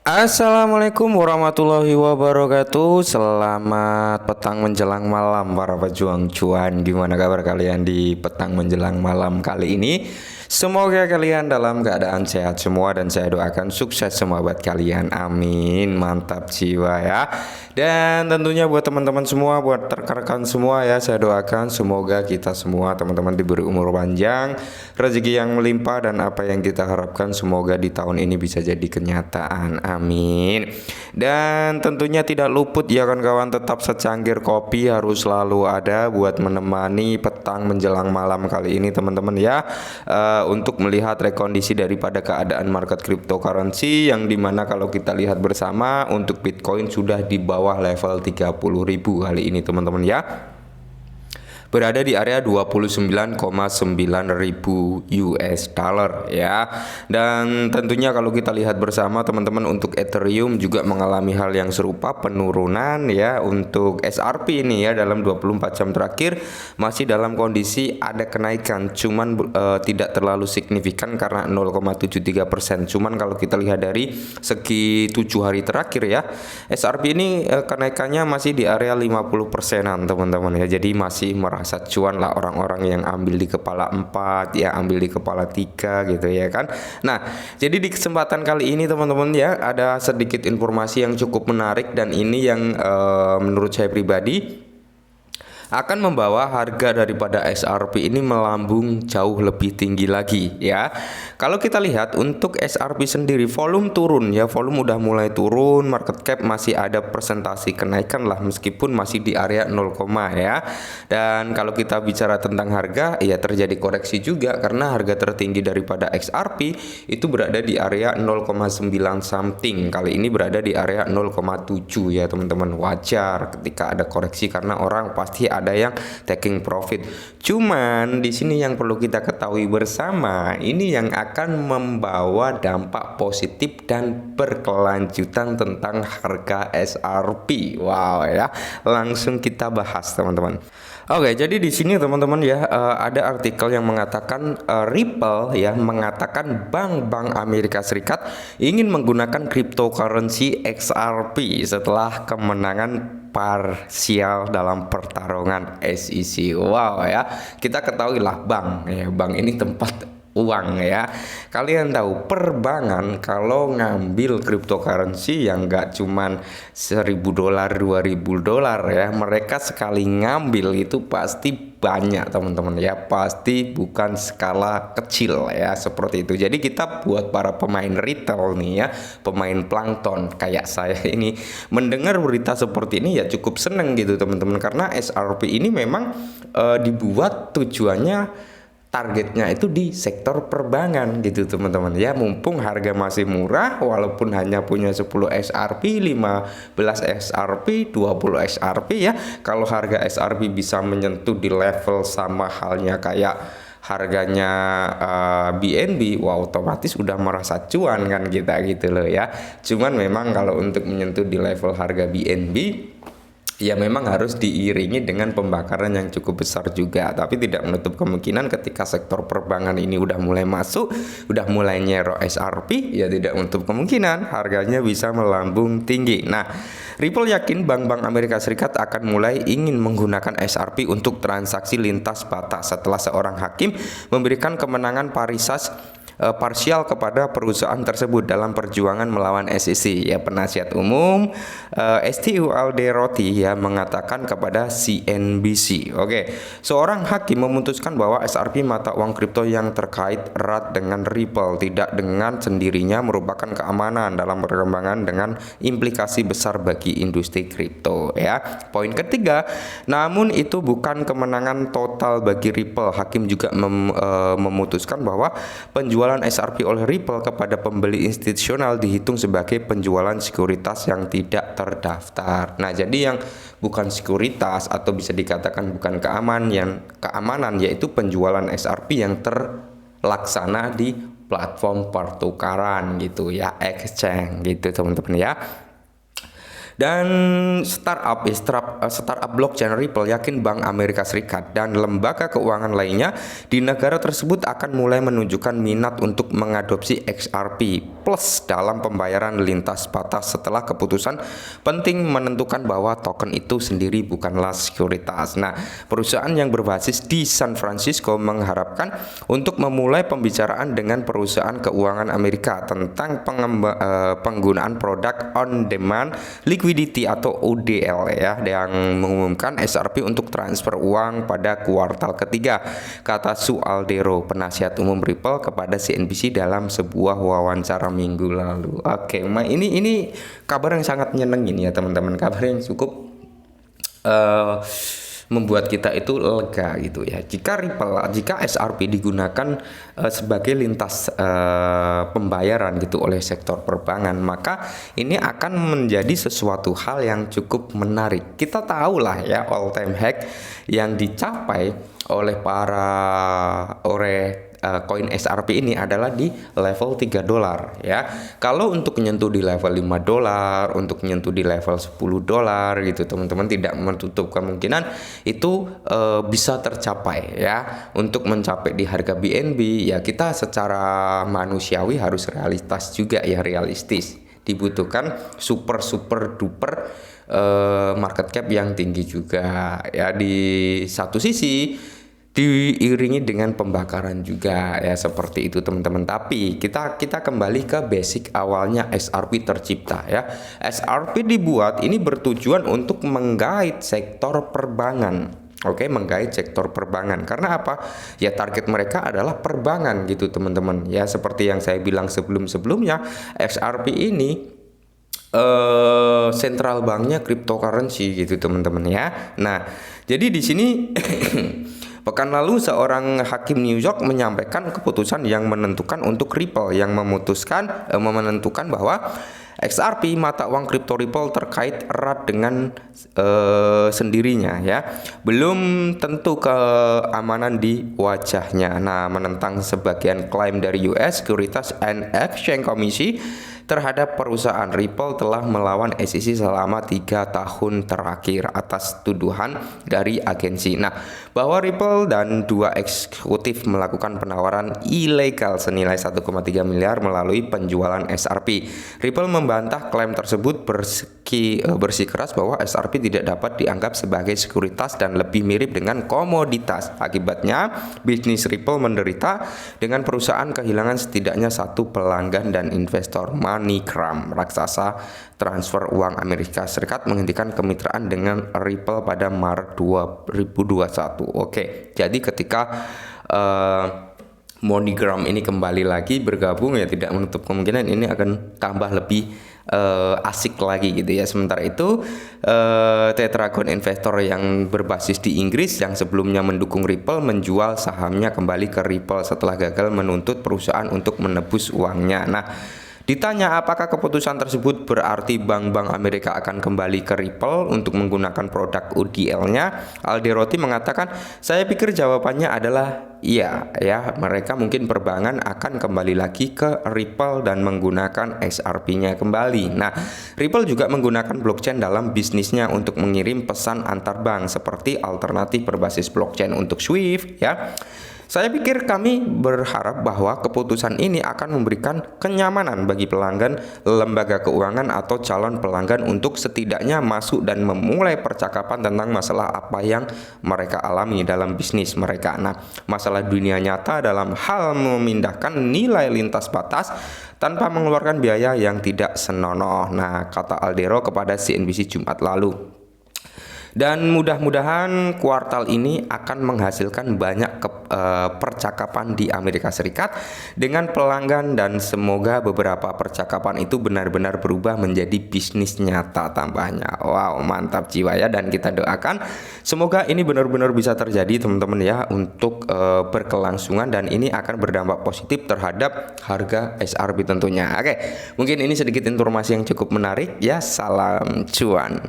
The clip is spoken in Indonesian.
Assalamualaikum warahmatullahi wabarakatuh. Selamat petang menjelang malam para pejuang cuan. Gimana kabar kalian di petang menjelang malam kali ini? Semoga kalian dalam keadaan sehat semua dan saya doakan sukses semua buat kalian. Amin. Mantap jiwa ya. Dan tentunya buat teman-teman semua, buat rekan-rekan semua ya, saya doakan semoga kita semua teman-teman diberi umur panjang, rezeki yang melimpah, dan apa yang kita harapkan semoga di tahun ini bisa jadi kenyataan. Amin. Dan tentunya tidak luput ya kawan-kawan, tetap secangkir kopi harus selalu ada buat menemani petang menjelang malam kali ini teman-teman ya. Untuk melihat rekondisi daripada keadaan market cryptocurrency, yang dimana kalau kita lihat bersama untuk Bitcoin sudah di bawah level 30.000 kali ini teman-teman ya, berada di area 29,9 ribu US dollar ya. Dan tentunya kalau kita lihat bersama teman-teman, untuk Ethereum juga mengalami hal yang serupa, penurunan ya. Untuk XRP ini ya dalam 24 jam terakhir masih dalam kondisi ada kenaikan, cuman tidak terlalu signifikan karena 0,73%. Cuman kalau kita lihat dari segi 7 hari terakhir ya, XRP ini kenaikannya masih di area 50%-an teman-teman ya. Jadi masih merasa cuan lah orang-orang yang ambil di kepala 4 ya, ambil di kepala 3 gitu ya kan. Nah, jadi di kesempatan kali ini teman-teman ya, ada sedikit informasi yang cukup menarik, dan ini yang menurut saya pribadi akan membawa harga daripada XRP ini melambung jauh lebih tinggi lagi ya. Kalau kita lihat untuk XRP sendiri, volume turun ya, volume udah mulai turun, market cap masih ada presentasi kenaikan lah meskipun masih di area 0, ya. Dan kalau kita bicara tentang harga, ya terjadi koreksi juga karena harga tertinggi daripada XRP itu berada di area 0,9 something. Kali ini berada di area 0,7 ya teman-teman. Wajar ketika ada koreksi karena orang pasti ada yang taking profit. Cuman di sini yang perlu kita ketahui bersama, ini yang akan membawa dampak positif dan berkelanjutan tentang harga XRP. Wow ya, langsung kita bahas teman-teman. Oke, jadi di sini teman-teman ya, ada artikel yang mengatakan Ripple ya mengatakan bank-bank Amerika Serikat ingin menggunakan cryptocurrency XRP setelah kemenangan parsial dalam pertarungan SEC. Wow ya, kita ketahui lah bank ya, bank ini tempat uang ya. Kalian tahu perbankan kalau ngambil cryptocurrency yang nggak cuman $1.000, $2.000 ya, mereka sekali ngambil itu pasti banyak teman-teman ya, pasti bukan skala kecil ya, seperti itu. Jadi kita buat para pemain retail nih ya, pemain plankton kayak saya ini, mendengar berita seperti ini ya cukup seneng gitu teman-teman, karena XRP ini memang dibuat tujuannya, targetnya itu di sektor perbankan gitu teman-teman ya. Mumpung harga masih murah, walaupun hanya punya 10 XRP, 15 XRP, 20 XRP ya, kalau harga XRP bisa menyentuh di level sama halnya kayak harganya BNB, wah otomatis udah merasa cuan kan kita gitu loh ya. Cuman memang kalau untuk menyentuh di level harga BNB, ya memang harus diiringi dengan pembakaran yang cukup besar juga. Tapi tidak menutup kemungkinan ketika sektor perbankan ini udah mulai masuk, udah mulai nyerok XRP, ya tidak menutup kemungkinan harganya bisa melambung tinggi. Nah, Ripple yakin bank-bank Amerika Serikat akan mulai ingin menggunakan XRP untuk transaksi lintas batas setelah seorang hakim memberikan kemenangan parsial kepada perusahaan tersebut dalam perjuangan melawan SEC ya. Penasihat umum STU Alderoti ya mengatakan kepada CNBC, oke, seorang hakim memutuskan bahwa XRP mata uang kripto yang terkait erat dengan Ripple tidak dengan sendirinya merupakan keamanan dalam perkembangan dengan implikasi besar bagi industri kripto ya. Poin ketiga, namun itu bukan kemenangan total bagi Ripple. Hakim juga memutuskan bahwa penjualan XRP oleh Ripple kepada pembeli institusional dihitung sebagai penjualan sekuritas yang tidak terdaftar. Nah, jadi yang bukan sekuritas atau bisa dikatakan bukan keamanan yaitu penjualan XRP yang terlaksana di platform pertukaran gitu ya, exchange gitu teman-teman ya. Dan startup blockchain Ripple yakin Bank Amerika Serikat dan lembaga keuangan lainnya di negara tersebut akan mulai menunjukkan minat untuk mengadopsi XRP Plus dalam pembayaran lintas batas setelah keputusan penting menentukan bahwa token itu sendiri bukanlah sekuritas. Nah, perusahaan yang berbasis di San Francisco mengharapkan untuk memulai pembicaraan dengan perusahaan keuangan Amerika tentang penggunaan produk on demand liquidity atau ODL ya, yang mengumumkan XRP untuk transfer uang pada kuartal ketiga, kata Su Aldero, penasihat umum Ripple kepada CNBC dalam sebuah wawancara minggu lalu. Oke, ini kabar yang sangat nyenengin ya teman-teman, kabar yang cukup membuat kita itu lega gitu ya. Jika XRP digunakan sebagai lintas pembayaran gitu oleh sektor perbankan, maka ini akan menjadi sesuatu hal yang cukup menarik. Kita tahu lah ya, all time high yang dicapai oleh koin XRP ini adalah di level $3 ya. Kalau untuk menyentuh di level $5, untuk menyentuh di level $10 gitu, teman-teman tidak menutup kemungkinan itu bisa tercapai ya. Untuk mencapai di harga BNB ya, kita secara manusiawi harus realistis. Dibutuhkan super duper market cap yang tinggi juga ya. Di satu sisi diiringi dengan pembakaran juga ya, seperti itu teman-teman. Tapi kita kembali ke basic awalnya XRP tercipta ya. XRP dibuat ini bertujuan untuk menggait sektor perbankan. Oke, menggait sektor perbankan. Karena apa? Ya target mereka adalah perbankan gitu teman-teman. Ya seperti yang saya bilang sebelumnya, XRP ini central banknya cryptocurrency gitu teman-teman ya. Nah, jadi di sini pekan lalu seorang hakim New York menyampaikan keputusan yang menentukan untuk Ripple, yang menentukan bahwa XRP, mata uang kripto Ripple, terkait erat dengan sendirinya ya. Belum tentu keamanan di wajahnya. Nah, menentang sebagian klaim dari US Securities and Exchange Commission terhadap perusahaan. Ripple telah melawan SEC selama 3 tahun terakhir atas tuduhan dari agensi. Nah, bahwa Ripple dan 2 eksekutif melakukan penawaran ilegal senilai 1,3 miliar melalui penjualan XRP. Ripple membantah klaim tersebut, bersikeras bahwa XRP tidak dapat dianggap sebagai sekuritas dan lebih mirip dengan komoditas. Akibatnya, bisnis Ripple menderita dengan perusahaan kehilangan setidaknya 1 pelanggan dan investor. MoneyGram, raksasa transfer uang Amerika Serikat, menghentikan kemitraan dengan Ripple pada Maret 2021. Oke, jadi ketika MoneyGram ini kembali lagi bergabung ya, tidak menutup kemungkinan ini akan tambah lebih asik lagi gitu ya. Sementara itu Tetragon investor yang berbasis di Inggris yang sebelumnya mendukung Ripple menjual sahamnya kembali ke Ripple setelah gagal menuntut perusahaan untuk menebus uangnya. Nah, ditanya apakah keputusan tersebut berarti bank-bank Amerika akan kembali ke Ripple untuk menggunakan produk ODL-nya, Alderoty mengatakan, saya pikir jawabannya adalah iya ya, mereka mungkin perbankan akan kembali lagi ke Ripple dan menggunakan XRP-nya kembali. Nah, Ripple juga menggunakan blockchain dalam bisnisnya untuk mengirim pesan antar bank seperti alternatif berbasis blockchain untuk SWIFT ya. Saya pikir kami berharap bahwa keputusan ini akan memberikan kenyamanan bagi pelanggan lembaga keuangan atau calon pelanggan untuk setidaknya masuk dan memulai percakapan tentang masalah apa yang mereka alami dalam bisnis mereka. Nah, masalah dunia nyata dalam hal memindahkan nilai lintas batas tanpa mengeluarkan biaya yang tidak senonoh. Nah, kata Aldero kepada CNBC Jumat lalu. Dan mudah-mudahan kuartal ini akan menghasilkan banyak percakapan di Amerika Serikat dengan pelanggan, dan semoga beberapa percakapan itu benar-benar berubah menjadi bisnis nyata tambahnya. Wow, mantap jiwa ya, dan kita doakan semoga ini benar-benar bisa terjadi teman-teman ya, untuk berkelangsungan, dan ini akan berdampak positif terhadap harga XRP tentunya. Oke, mungkin ini sedikit informasi yang cukup menarik ya. Salam cuan.